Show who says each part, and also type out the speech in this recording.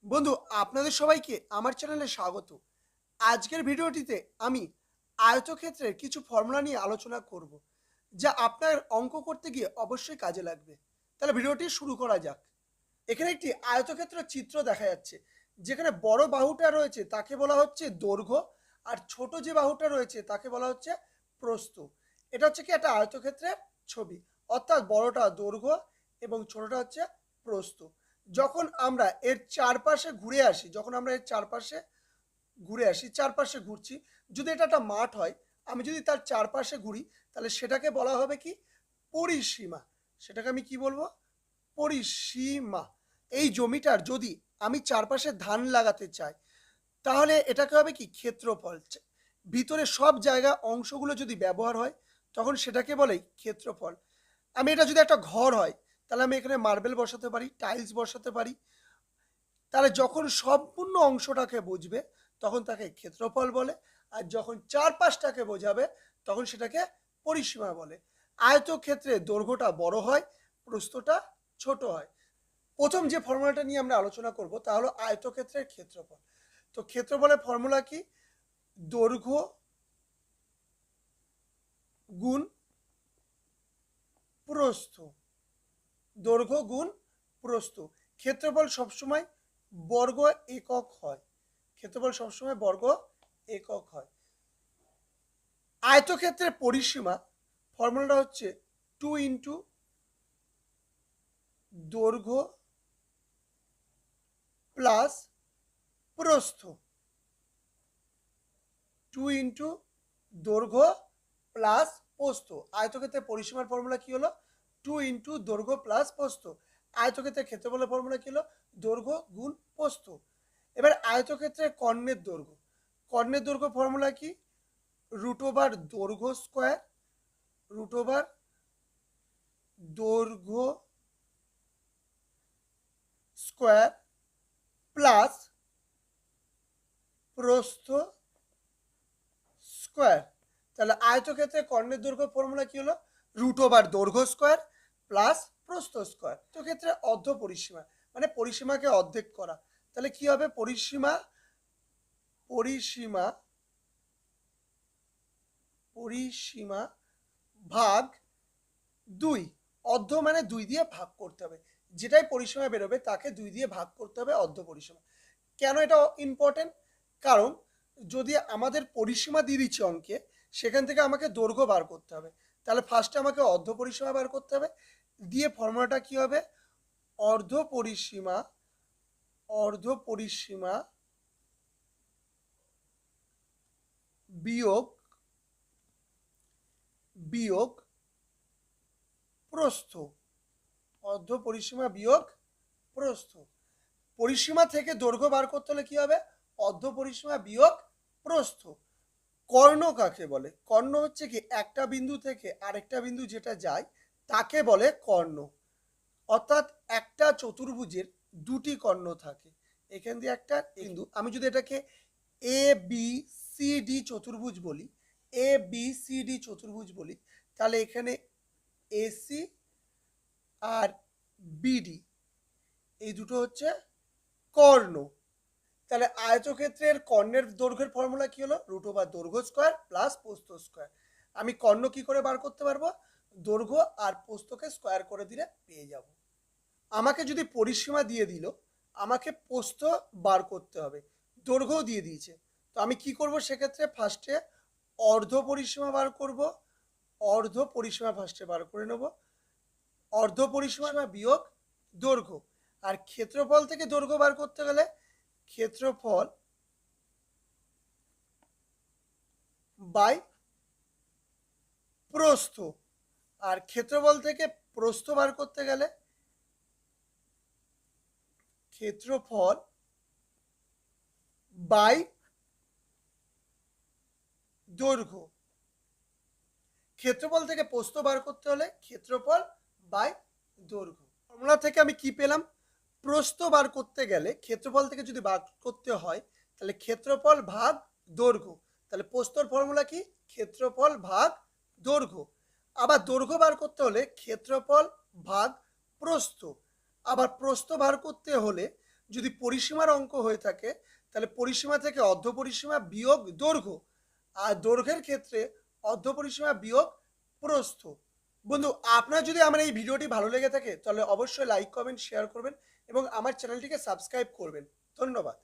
Speaker 1: বন্ধু, আপনাদের সবাইকে আমার চ্যানেলে স্বাগত। আজকের ভিডিওটিতে আমি আয়তক্ষেত্রের কিছু ফর্মুলা নিয়ে আলোচনা করব, যা আপনার অঙ্ক করতে গিয়ে অবশ্যই কাজে লাগবে। তাহলে ভিডিওটি শুরু করা যাক। এখানে একটি আয়তক্ষেত্রের চিত্র দেখা যাচ্ছে, যেখানে বড় বাহুটা রয়েছে তাকে বলা হচ্ছে দৈর্ঘ্য, আর ছোট যে বাহুটা রয়েছে তাকে বলা হচ্ছে প্রস্থ। এটা হচ্ছে কি একটা আয়তক্ষেত্রের ছবি, অর্থাৎ বড়টা দৈর্ঘ্য এবং ছোটটা হচ্ছে প্রস্থ। যখন আমরা এর চারপাশে ঘুরে আসি, চারপাশে ঘুরছি, যদি এটা একটা মাঠ হয়, আমি যদি তার চারপাশে ঘুরি, তাহলে সেটাকে বলা হবে কি পরিসীমা। সেটাকে আমি কি বলবো? পরিসীমা। এই জমিটার যদি আমি চারপাশে ধান লাগাতে চাই, তাহলে এটাকে হবে কি ক্ষেত্রফল। ভিতরে সব জায়গা অংশগুলো যদি ব্যবহার হয়, তখন সেটাকে বলে ক্ষেত্রফল। আমি এটা যদি একটা ঘর হয়, তাহলে আমি এখানে মার্বেল বসাতে পারি, টাইলস বসাতে পারি। তাহলে যখন সম্পূর্ণ অংশটাকে বুঝবে, তখন তাকে ক্ষেত্রফল বলে। আর যখন চারপাশটাকে বোঝাবে, তখন সেটাকে পরিসীমা বলে। আয়তক্ষেত্রে দৈর্ঘ্যটা বড় হয়, প্রস্থটা ছোট হয়। প্রথম যে ফর্মুলাটা নিয়ে আমরা আলোচনা করব তা হলো আয়তক্ষেত্রের ক্ষেত্রফল। তো ক্ষেত্রফলের ফর্মুলা কি? দৈর্ঘ্য গুণ প্রস্থ। দৈর্ঘ্য গুণ প্রস্থ। ক্ষেত্রফল সবসময় বর্গ একক হয়। ক্ষেত্রফল সবসময় বর্গ একক হয়। আয়তক্ষেত্রের পরিসীমা ফর্মুলাটা হচ্ছে 2 দৈর্ঘ্য প্লাস প্রস্থ। 2 দৈর্ঘ্য প্লাস প্রস্থ। আয়তক্ষেত্রের পরিসীমার ফর্মুলা কি হলো? 2 দৈর্ঘ্য প্লাস প্রস্থ। আয়তক্ষেত্রের ক্ষেত্রফলের ফর্মুলা কি হলো? দৈর্ঘ্য গুণ প্রস্থ। এবার আয়তক্ষেত্রের কর্ণের দৈর্ঘ্য। কর্ণের দৈর্ঘ্য ফর্মুলা কি? √, দৈর্ঘ্য স্কোয়ার, √, দৈর্ঘ্য স্কোয়ার প্লাস প্রস্থ স্কোয়ার। তাহলে আয়তক্ষেত্রে কর্ণের দৈর্ঘ্য ফর্মুলা কি হলো? √, দৈর্ঘ্য স্কোয়ার প্লাস প্রস্থ স্কোয়ার। তো ক্ষেত্রে অর্ধ পরিসীমা, মানে পরিসীমাকে অর্ধেক করা। তাহলে কি হবে? পরিসীমা পরিসীমা পরিসীমা ভাগ 2। অর্ধ মানে 2 দিয়ে ভাগ করতে হবে। যেটাই পরিসীমা বেরোবে তাকে 2 দিয়ে ভাগ করতে হবে, অর্ধ পরিসীমা। কেন এটা ইম্পর্টেন্ট? কারণ যদি আমাদের পরিসীমা দিয়ে দিচ্ছে অঙ্কে, সেখান থেকে আমাকে দৈর্ঘ্য বার করতে হবে। তাহলে ফার্স্টে আমাকে অর্ধ পরিসীমা বার করতে হবে। দিয়ে ফর্মুলাটা কি হবে? অর্ধ পরিসীমা অর্ধ পরিসীমা বিয়োগ বিয়োগ প্রস্থ। অর্ধ পরিসীমা বিয়োগ প্রস্থ। পরিসীমা থেকে দৈর্ঘ্য বার করতে হলে কি হবে? অর্ধ পরিসীমা বিয়োগ প্রস্থ। কর্ণ কাকে বলে? কর্ণ হচ্ছে কি একটা বিন্দু থেকে আরেকটা বিন্দু যেটা যায়, তাকে বলে কর্ণ। অর্থাৎ একটা চতুর্ভুজের দুটি কর্ণ থাকে। এখান দিয়ে একটা বিন্দু, আমি যদি এটাকে এ বি সি ডি চতুর্ভুজ বলি, তাহলে এখানে এসি আর বিডি, এই দুটো হচ্ছে কর্ণ। তাহলে আয়তক্ষেত্রের কর্ণের দৈর্ঘ্যের ফর্মুলা কি হলো? √, দৈর্ঘ্য স্কোয়ার প্লাস প্রস্থ স্কোয়ার। আমি কর্ণ কি করে বার করতে পারবো? দৈর্ঘ্য আর প্রস্থকে স্কোয়ার করে দিলে পেয়ে যাব। আমাকে যদি পরিসীমা দিয়ে দিল, আমাকে প্রস্থ বার করতে হবে, দৈর্ঘ্যও দিয়ে দিয়েছে। তো আমি কি করব সেক্ষেত্রে? ফার্স্টে অর্ধ পরিসীমা বার করব। অর্ধ পরিসীমা ফার্স্টে বার করে নেব। অর্ধ পরিসীমা বিয়োগ দৈর্ঘ্য। আর ক্ষেত্রফল থেকে দৈর্ঘ্য বার করতে গেলে ক্ষেত্রফল বাই প্রস্থ। আর ক্ষেত্রফল থেকে প্রস্থ বার করতে গেলে ক্ষেত্রফল বাই দৈর্ঘ্য। ক্ষেত্রফল থেকে প্রস্থ বার করতে হলে ক্ষেত্রফল বাই দৈর্ঘ্য। ফর্মুলা থেকে আমি কি পেলাম? প্রস্থ বার করতে গেলে ক্ষেত্রফল থেকে যদি বার করতে হয়, তাহলে ক্ষেত্রফল ভাগ দৈর্ঘ্য। তাহলে প্রস্থর ফর্মুলা কি? ক্ষেত্রফল ভাগ দৈর্ঘ্য। আবার দৈর্ঘ্য বার করতে হলে ক্ষেত্রফল ভাগ প্রস্থ। আবার প্রস্থ বার করতে হলে যদি পরিসীমার অঙ্ক হয়ে থাকে তাহলে পরিসীমা থেকে অর্ধ পরিসীমা বিয়োগ দৈর্ঘ্য, আর দৈর্ঘ্যের ক্ষেত্রে অর্ধ পরিসীমা বিয়োগ প্রস্থ। বন্ধু, আপনার যদি আমার এই ভিডিওটি ভালো লেগে থাকে তাহলে অবশ্যই লাইক, কমেন্ট, শেয়ার করবেন এবং আমার চ্যানেলটিকে সাবস্ক্রাইব করবেন। ধন্যবাদ।